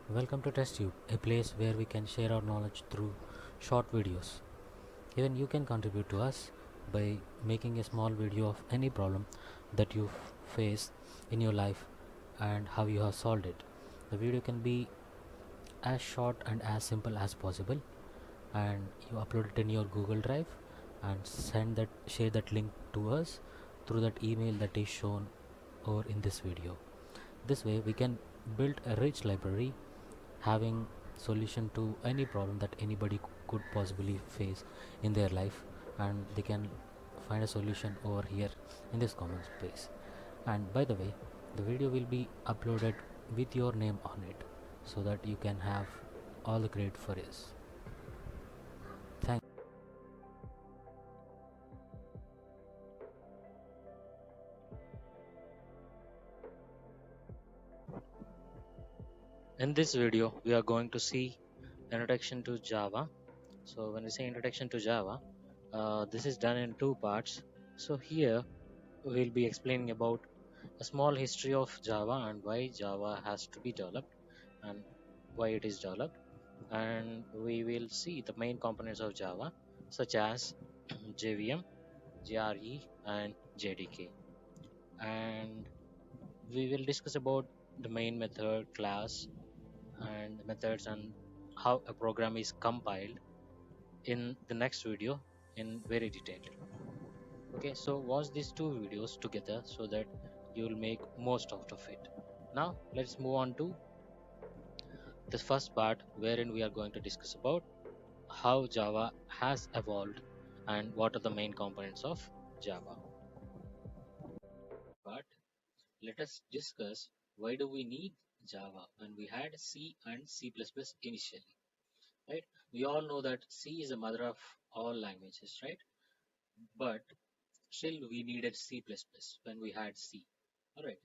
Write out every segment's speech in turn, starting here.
Welcome to TestTube, a place where we can share our knowledge through short videos. Even you can contribute to us by making a small video of any problem that you face in your life and how you have solved it. The video can be as short and as simple as possible, and you upload it in your Google Drive and share that link to us through that email that is shown over in this video. This way we can build a rich library having solution to any problem that anybody could possibly face in their life, and they can find a solution over here in this comment space. And by the way, the video will be uploaded with your name on it so that you can have all the credit for this. Thank In this video we are going to see introduction to Java. So when we say introduction to Java, this is done in two parts. So here we'll be explaining about a small history of Java and why Java has to be developed and why it is developed. And we will see the main components of Java such as JVM, JRE, and JDK. And we will discuss about the main method, class, and methods, and how a program is compiled in the next video in very detailed. Okay, so watch these two videos together so that you will make most out of it. Now let's move on to the first part, wherein we are going to discuss about how Java has evolved and what are the main components of Java. But let us discuss, why do we need Java when we had C and C++ initially, right? We all know that C is the mother of all languages, right? But still we needed C++ when we had C. All right.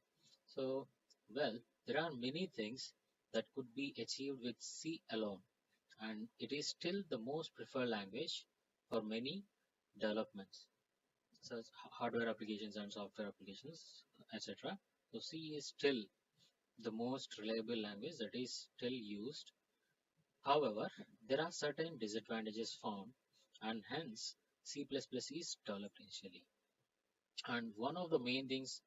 So, well, there are many things that could be achieved with C alone, and it is still the most preferred language for many developments, such as hardware applications and software applications, etc. So C is still the most reliable language that is still used. However, there are certain disadvantages found, and hence C++ is developed initially. And one of the main things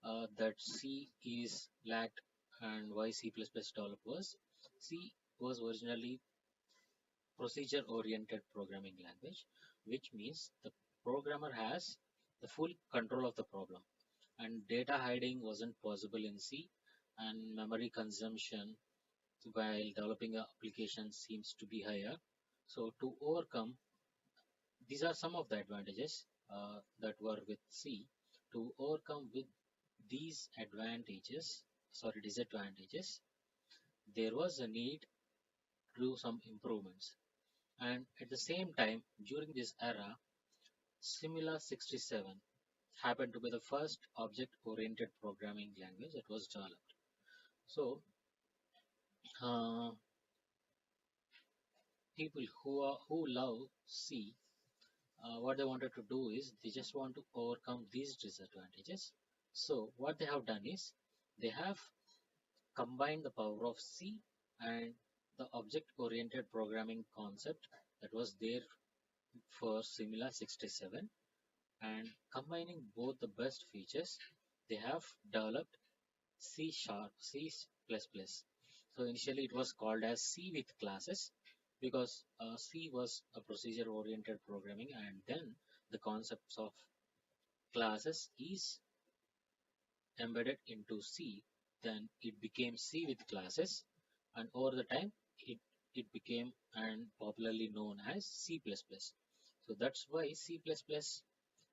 that C is lacked and why C++ developed was, C was originally procedure oriented programming language, which means the programmer has the full control of the problem, and data hiding wasn't possible in C, and memory consumption while developing an application seems to be higher. So to overcome, these are some of the advantages that were with C. To overcome with these disadvantages, there was a need to do some improvements. And at the same time, during this era, Simula 67 happened to be the first object-oriented programming language that was developed. So, uh, people who love C, what they wanted to do is they just want to overcome these disadvantages. So, what they have done is they have combined the power of C and the object-oriented programming concept that was there for Simula 67, and combining both the best features, they have developed C sharp, C++. So initially it was called as C with classes because C was a procedure oriented programming, and then the concepts of classes is embedded into C. Then it became C with classes, and over the time it became and popularly known as C++. So that's why C++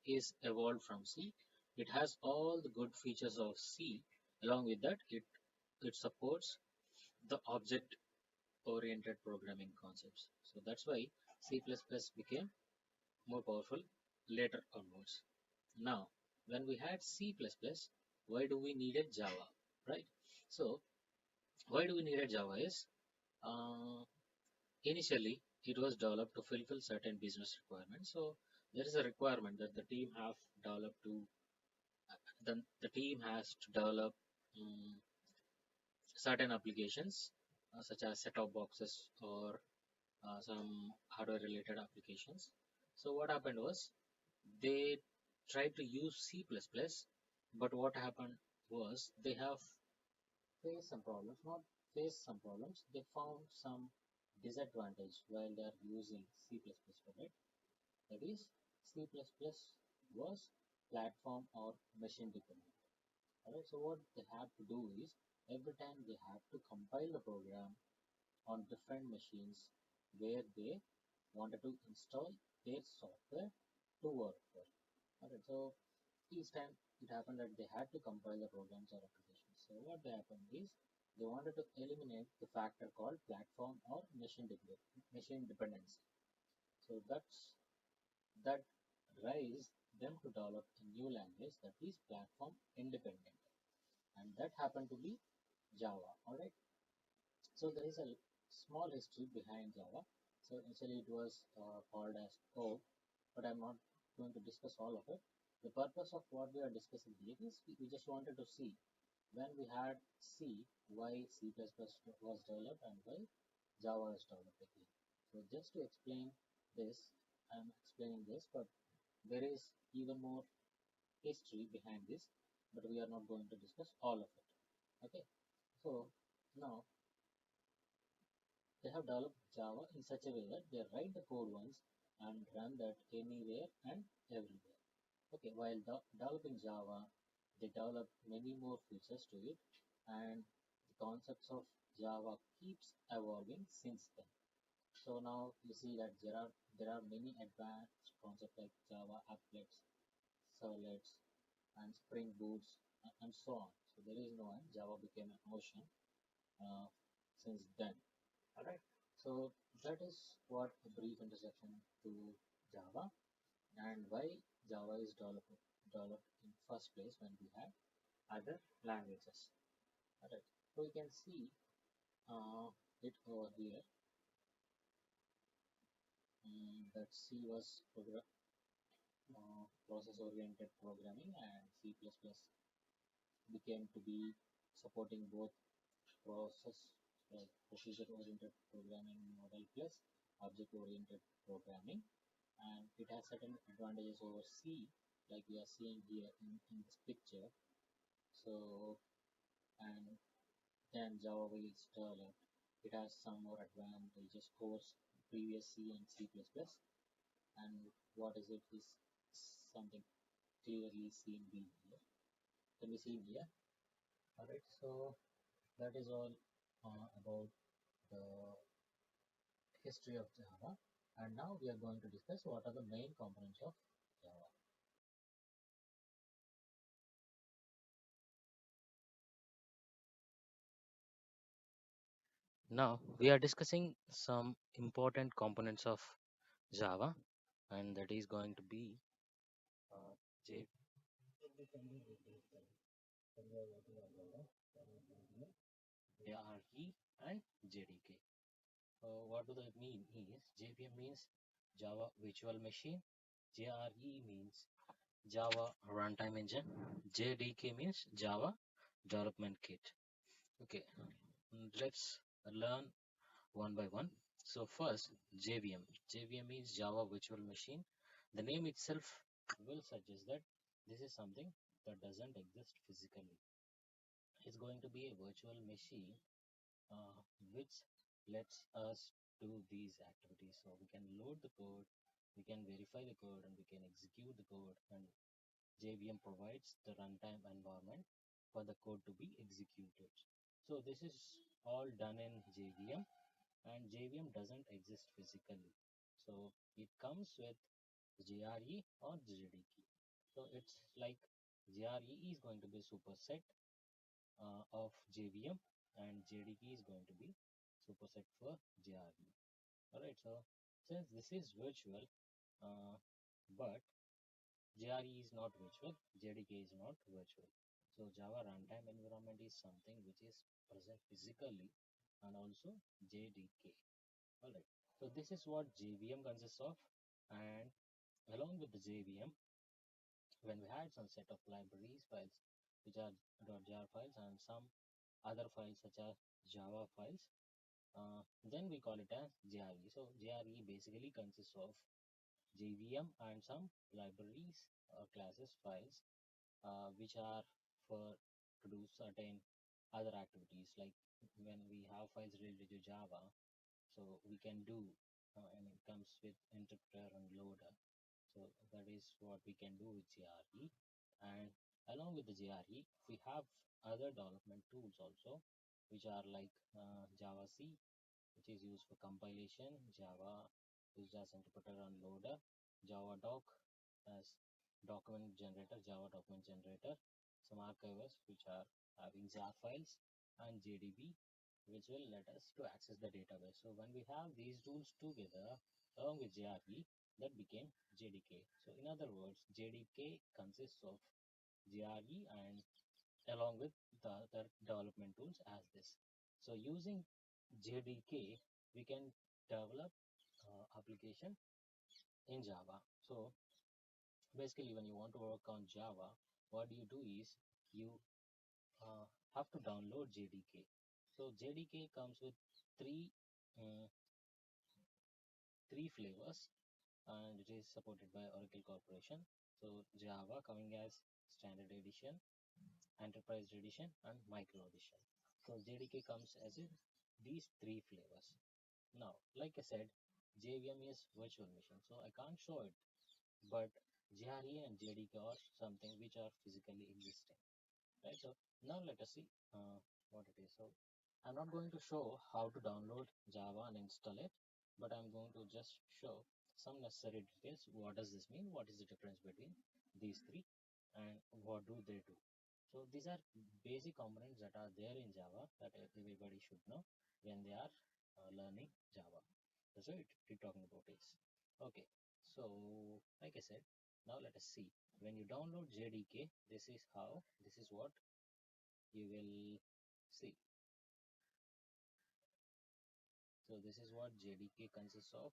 is evolved from C. It has all the good features of C. Along with that, it supports the object oriented programming concepts. So that's why C++ became more powerful later onwards. Now, when we had C++, why do we needed Java, right? So why do we needed Java is, uh, initially it was developed to fulfill certain business requirements. So there is a requirement that the team have developed to the team has to develop certain applications such as set-top boxes or some hardware related applications. So what happened was they tried to use C++, but what happened was they have faced some problems, not faced some problems, they found some disadvantage while they are using C++ for it. That is, C++ was platform or machine dependent. Alright, so what they have to do is every time they have to compile the program on different machines where they wanted to install their software to work for. Alright, so each time it happened that they had to compile the programs or applications. So what they happened is they wanted to eliminate the factor called platform or machine dependency. So that raised them to develop a new language that is platform independent, and that happened to be Java. Alright, so there is a small history behind Java. So initially it was called as O, but I'm not going to discuss all of it. The purpose of what we are discussing here is we just wanted to see when we had C, why C++ was developed and why Java is developed again. So just to explain this, I'm explaining this, but there is even more history behind this, but we are not going to discuss all of it. Okay, so now they have developed Java in such a way that they write the code once and run that anywhere and everywhere. Okay, while developing Java, they develop many more features to it, and the concepts of Java keeps evolving since then. So now you see that there are many advanced concepts like Java applets, servlets, and Spring Boots, and so on. So there is no end. Java became an ocean uh, since then. Alright, so that is what a brief introduction to Java and why Java is developed in first place when we had other languages. Alright, so we can see it over here that C was process-oriented programming, and C++ became to be supporting both process procedure-oriented programming model plus object-oriented programming, and it has certain advantages over C, like we are seeing here in this picture. So, and then Java is developed. It has some more advantages over previous C and C++, and what is it is something clearly seen being here. Can be seen here. Alright, so that is all about the history of Java, and now we are going to discuss what are the main components of Java. Now we are discussing some important components of Java, and that is going to be uh, J JRE and JDK. What do they mean is JVM means Java Virtual Machine, JRE means Java Runtime Engine, JDK means Java Development Kit. Okay, let's learn one by one. So first, JVM. JVM means Java Virtual Machine. The name itself will suggest that this is something that doesn't exist physically. It's going to be a virtual machine uh, which lets us do these activities. So we can load the code, we can verify the code, and we can execute the code. And JVM provides the runtime environment for the code to be executed. So this is all done in JVM, and JVM doesn't exist physically. So it comes with JRE or JDK. So it's like JRE is going to be a superset of JVM, and JDK is going to be superset for JRE. Alright, so since this is virtual, uh, but JRE is not virtual, JDK is not virtual. So Java runtime environment is something which is present physically, and also JDK. Alright, so this is what JVM consists of, and along with the JVM, when we had some set of libraries files which are .jar files and some other files such as Java files, Then we call it as JRE. So JRE basically consists of JVM and some libraries or classes files which are for to do certain other activities, like when we have files related to Java, so we can do and it comes with interpreter and loader. So that is what we can do with JRE. And along with the JRE, we have other development tools also, which are like Java C, which is used for compilation, Java used as interpreter and loader, Java doc as document generator, Java document generator, some archives which are having jar files, and JDB, which will let us to access the database. So when we have these tools together along with JRE, that became JDK. So in other words, JDK consists of JRE and along with the other development tools as this. So using JDK, we can develop application in Java. So basically, when you want to work on Java, what you do is you uh, have to download JDK. So JDK comes with three uh, three flavors, and it is supported by Oracle Corporation. So Java coming as Standard Edition, Enterprise Edition, and Micro Edition. So JDK comes as in these three flavors. Now, like I said, JVM is virtual machine, so I can't show it, but JRE and JDK are something which are physically existing, right? So now let us see what it is. So I'm not going to show how to download Java and install it, but I'm going to just show some necessary details. What does this mean? What is the difference between these three, and what do they do? So these are basic components that are there in Java that everybody should know when they are learning Java. That's what we're talking about is. Okay, so like I said, now let us see. When you download JDK, this is what you will see. So this is what JDK consists of.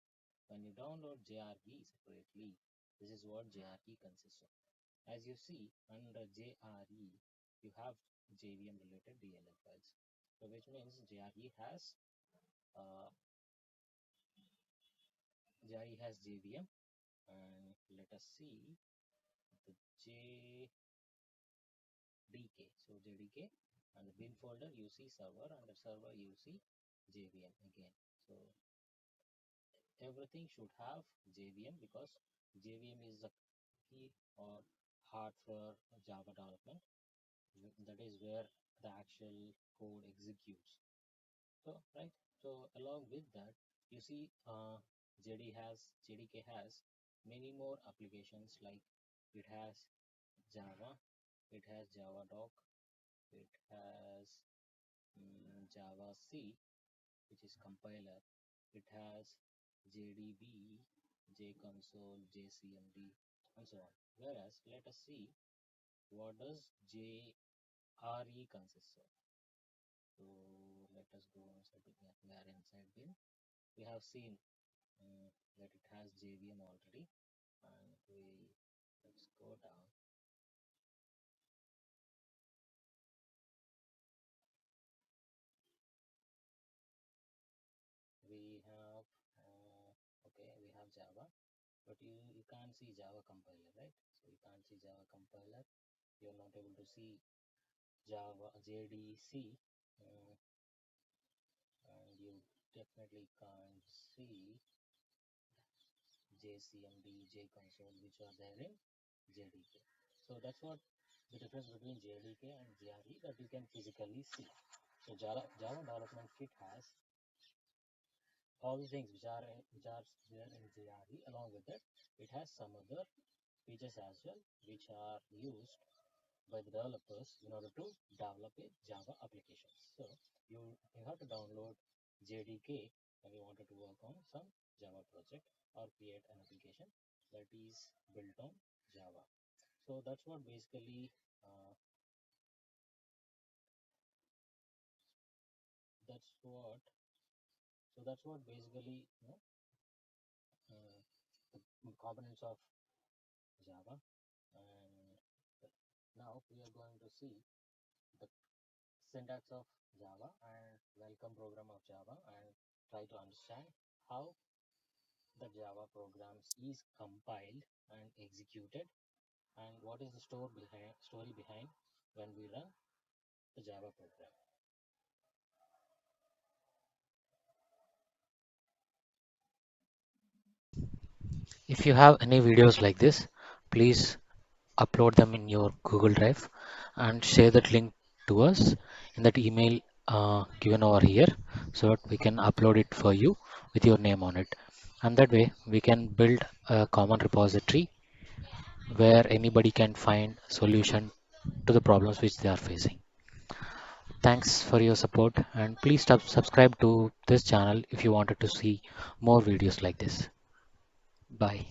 When you download JRE separately, this is what JRE consists of. As you see, under JRE, you have JVM related DLL files. So which means uh, JRE has JVM, and let us see the JDK. So JDK, and the bin folder you see server, and the server you see JVM again. So everything should have JVM because JVM is the key or heart for Java development. That is where the actual code executes. So right. So along with that, you see JDK has many more applications, like it has Java, it has Java doc, it has Java C, which is compiler. It has JDB, JConsole, JCMD, and so on. Whereas, let us see what does JRE consist of. So let us go inside the where inside bin. We have seen that it has JVM already, and let's go down. We have okay, we have Java, but you can't see Java compiler, right? So you can't see Java compiler. You're not able to see Java JDC, uh, and you definitely can't see JCMD, JConsole, which are there in JDK. So that's what the difference between JDK and JRE that you can physically see. So Java Development Kit has all the things which are there in JRE. Along with that, it has some other features as well, which are used by the developers in order to develop a Java application. So you have to download JDK when you wanted to work on some Java project or create an application that is built on Java. So that's what basically that's what that's what basically uh, the components of Java. And now we are going to see the syntax of Java, and welcome welcome program of Java and try to understand how the Java programs is compiled and executed, and what is the story behind when we run the Java program. If you have any videos like this, please upload them in your Google Drive and share that link to us in that email given over here, so that we can upload it for you with your name on it. And that way we can build a common repository where anybody can find solution to the problems which they are facing. Thanks for your support, and please subscribe to this channel if you wanted to see more videos like this. Bye.